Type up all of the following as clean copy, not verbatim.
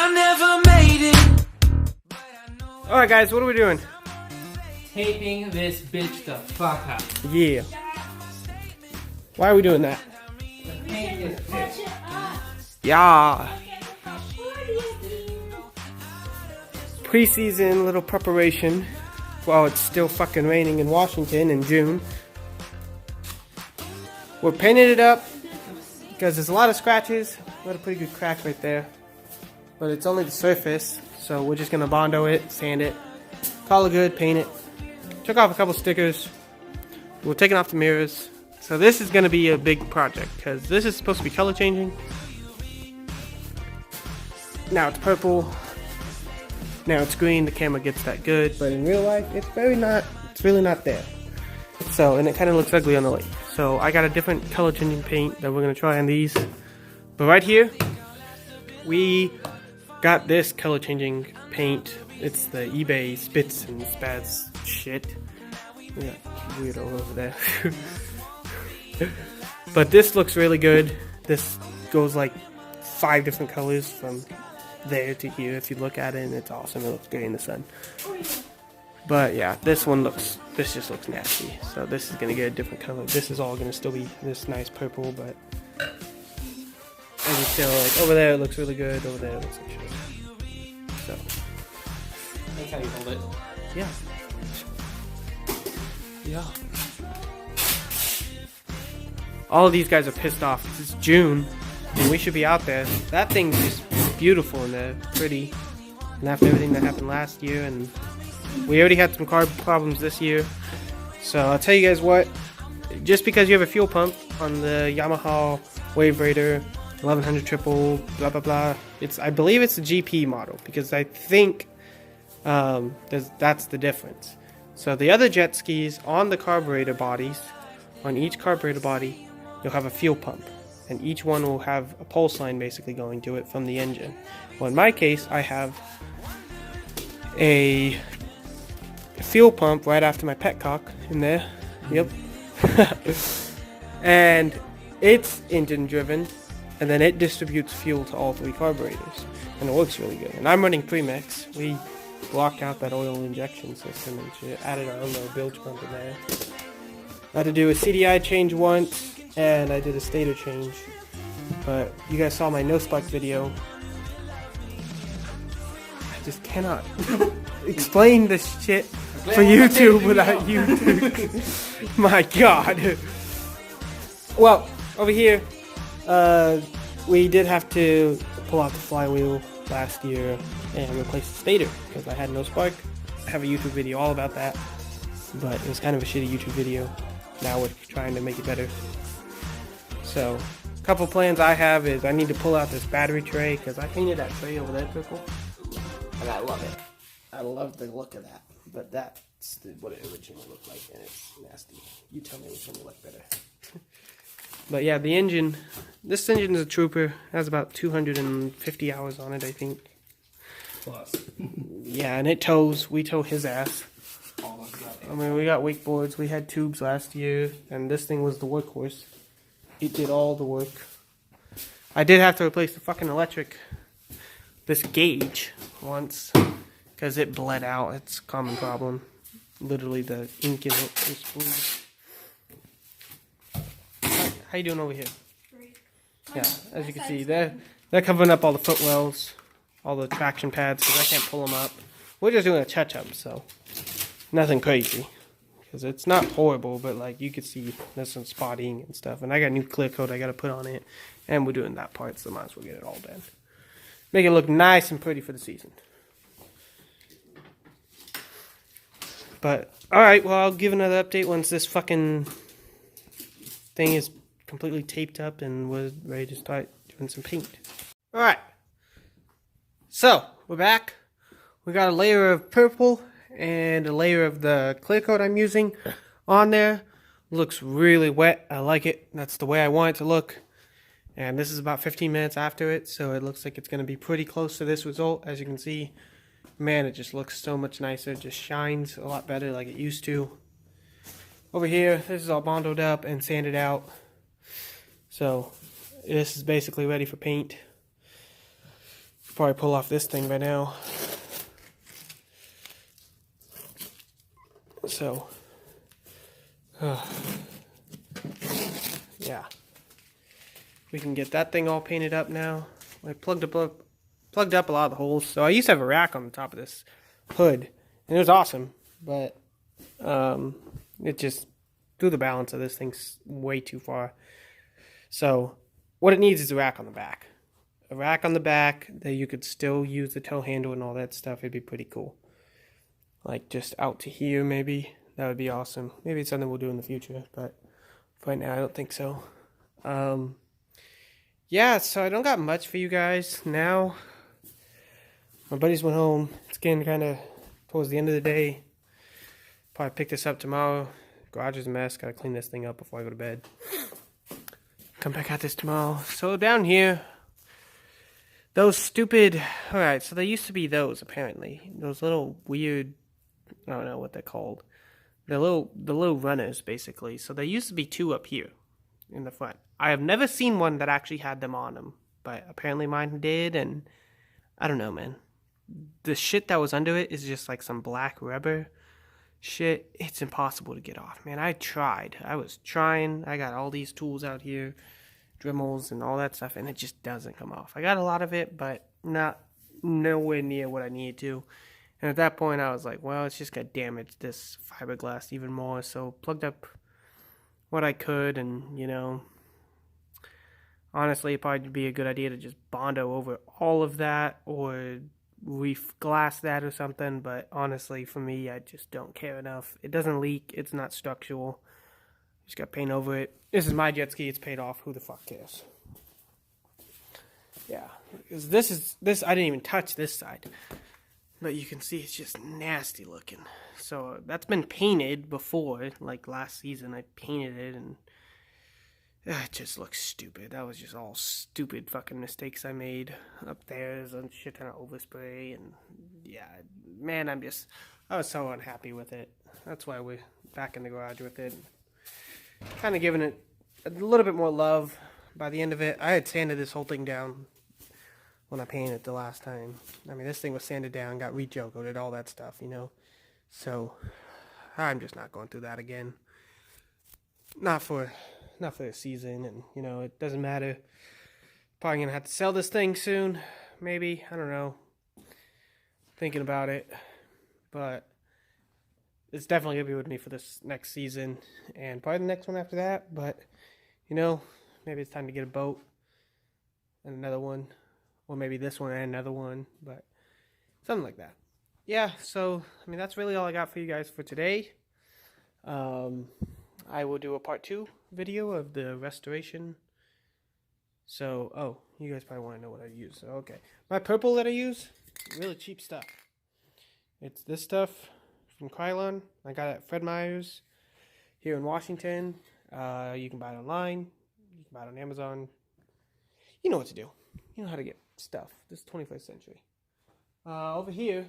I never made it. Alright guys, what are we doing? Taping this bitch the fuck up. Yeah. Why are we doing that? The paint is pissed. Yeah. Preseason little preparation while it's still fucking raining in Washington in June. We're painting it up because there's a lot of scratches. Got a pretty good crack right there. But it's only the surface, so we're just gonna Bondo it, sand it, call it good, paint it. Took off a couple stickers. We're taking off the mirrors. So this is gonna be a big project because this is supposed to be color changing. Now it's purple. Now it's green. The camera gets that good, but in real life, it's really not there. So, and it kind of looks ugly on the lake. So I got a different color changing paint that we're gonna try on these. But right here, we got this color changing paint. It's the eBay spits and spats shit. We got weirdo over there. But this looks really good. This goes like 5 different colors from there to here if you look at it, and it's awesome. It looks great in the sun. But yeah, this just looks nasty. So this is gonna get a different color. This is all gonna still be this nice purple, but as you tell, like over there it looks really good, over there it looks like shit. So That's how you hold it. yeah. Yeah. All of these guys are pissed off. It's June, and we should be out there. That thing's just beautiful and pretty. And after everything that happened last year, and we already had some carb problems this year. So I'll tell you guys what, just because you have a fuel pump on the Yamaha Waverunner 1100 triple, blah blah blah. I believe it's the GP model, because I think that's the difference. So the other jet skis on the carburetor bodies, on each carburetor body, you'll have a fuel pump, and each one will have a pulse line basically going to it from the engine. Well, in my case, I have a fuel pump right after my petcock in there. Yep. And it's engine driven, and then it distributes fuel to all 3 carburetors, and it works really good. And I'm running premix. We blocked out that oil injection system and shit, added our own little bilge pump in there. I had to do a CDI change once, and I did a stator change. But you guys saw my no spike video. I just cannot explain this shit for YouTube without YouTube. My God. Well, over here, we did have to pull out the flywheel last year and replace the stator because I had no spark. I have a YouTube video all about that, but it was kind of a shitty YouTube video. Now we're trying to make it better. So, a couple plans I have is I need to pull out this battery tray because I painted that tray over there purple, and I love it. I love the look of that, but that's what it originally looked like, and it's nasty. You tell me which one you like better. But yeah, the engine, this engine is a trooper. It has about 250 hours on it, I think. Plus. Yeah, and it tows. We tow his ass. I mean, we got wakeboards. We had tubes last year, and this thing was the workhorse. It did all the work. I did have to replace the fucking this gauge once, because it bled out. It's a common problem. Literally, the ink in it is bleeding. How you doing over here? Great. Yeah, as you can see, they're covering up all the footwells, all the traction pads, because I can't pull them up. We're just doing a touch-up, so nothing crazy. Because it's not horrible, but like you can see there's some spotting and stuff. And I got new clear coat I got to put on it, and we're doing that part, so might as well get it all done. Make it look nice and pretty for the season. But, alright, well, I'll give another update once this fucking thing is completely taped up and we're ready to start doing some paint. Alright. So, we're back. We got a layer of purple and a layer of the clear coat I'm using on there. Looks really wet. I like it. That's the way I want it to look. And this is about 15 minutes after it, so it looks like it's going to be pretty close to this result. As you can see, man, it just looks so much nicer. It just shines a lot better like it used to. Over here, this is all bondoed up and sanded out. So, this is basically ready for paint. probably pull off this thing by now. So, yeah. We can get that thing all painted up now. I plugged up a lot of the holes. So I used to have a rack on the top of this hood, and it was awesome, but it just threw the balance of this thing way too far. So what it needs is a rack on the back. A rack on the back that you could still use the tow handle and all that stuff. It'd be pretty cool. Like just out to here maybe. That would be awesome. Maybe it's something we'll do in the future, but right now I don't think so. Yeah, so I don't got much for you guys now. My buddies went home. It's getting kind of towards the end of the day. Probably pick this up tomorrow. Garage is a mess. Gotta clean this thing up before I go to bed. Come back at this tomorrow. So down here, those stupid... Alright, so there used to be those, apparently. Those little weird... I don't know what they're called. The little runners, basically. So there used to be two up here in the front. I have never seen one that actually had them on them. But apparently mine did, and... I don't know, man. The shit that was under it is just like some black rubber shit. It's impossible to get off, man. I tried. I was trying. I got all these tools out here, Dremels and all that stuff, and it just doesn't come off. I got a lot of it, but nowhere near what I needed to. And at that point, I was like, well, it's just gonna damage this fiberglass even more. So plugged up what I could, and you know, honestly, it'd probably be a good idea to just Bondo over all of that or glass that or something. But honestly, for me, I just don't care enough. It doesn't leak. It's not structural. Just got paint over it. This is my jet ski. It's paid off. Who the fuck cares? Yeah, because this. I didn't even touch this side, but you can see it's just nasty looking. So that's been painted before. Like last season, I painted it and. It just looks stupid. That was just all stupid fucking mistakes I made up there. There's a shit ton of overspray, and yeah, man, I was so unhappy with it. That's why we're back in the garage with it. Kind of giving it a little bit more love by the end of it. I had sanded this whole thing down when I painted it the last time. I mean, this thing was sanded down, got re-gel coated, all that stuff, you know. So, I'm just not going through that again. Not for the season, and you know, it doesn't matter. Probably gonna have to sell this thing soon, maybe. I don't know. Thinking about it, but it's definitely gonna be with me for this next season, and probably the next one after that. But you know, maybe it's time to get a boat and another one, or maybe this one and another one, but something like that. Yeah. So I mean, that's really all I got for you guys for today. I will do a part 2 video of the restoration. So, oh, you guys probably want to know what I use. So, okay. My purple that I use, really cheap stuff. It's this stuff from Krylon. I got it at Fred Meyer's here in Washington. You can buy it online. You can buy it on Amazon. You know what to do. You know how to get stuff. This is 21st century. Over here,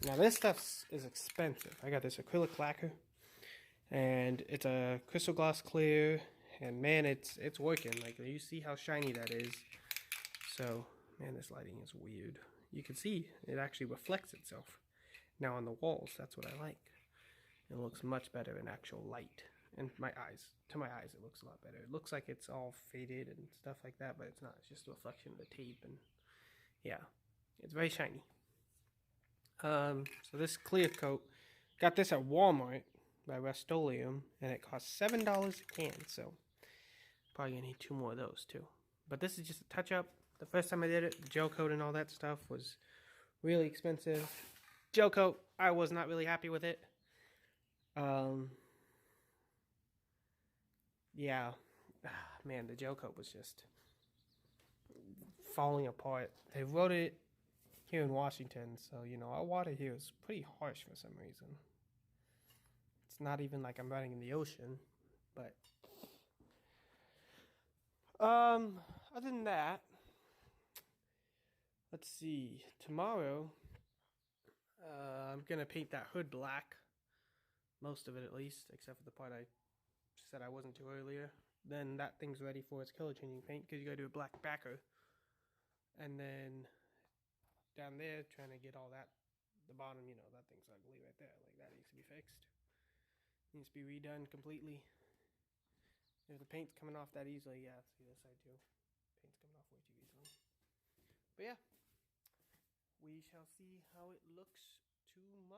now this stuff is expensive. I got this acrylic lacquer. And it's a crystal gloss clear, and man, it's working. Like, you see how shiny that is. So, man, this lighting is weird. You can see it actually reflects itself now on the walls. That's what I like. It looks much better in actual light. And to my eyes, it looks a lot better. It looks like it's all faded and stuff like that, but it's not. It's just a reflection of the tape, and yeah, it's very shiny. So this clear coat, got this at Walmart by Rust-Oleum, and it costs $7 a can, so probably gonna need 2 more of those too. But this is just a touch-up. The first time I did it, the gel coat and all that stuff was really expensive. Gel coat, I was not really happy with it. Yeah, man, the gel coat was just falling apart. They wrote it here in Washington, so you know, our water here is pretty harsh for some reason. It's not even like I'm riding in the ocean, but other than that, let's see. Tomorrow, I'm gonna paint that hood black, most of it at least, except for the part I said I wasn't to earlier. Then that thing's ready for its color changing paint because you gotta do a black backer. And then down there, trying to get all that, the bottom, you know, that thing's ugly right there. Like, that needs to be fixed. Needs to be redone completely. If the paint's coming off that easily, yeah, see this side too. Paint's coming off way too easily. But yeah, we shall see how it looks tomorrow.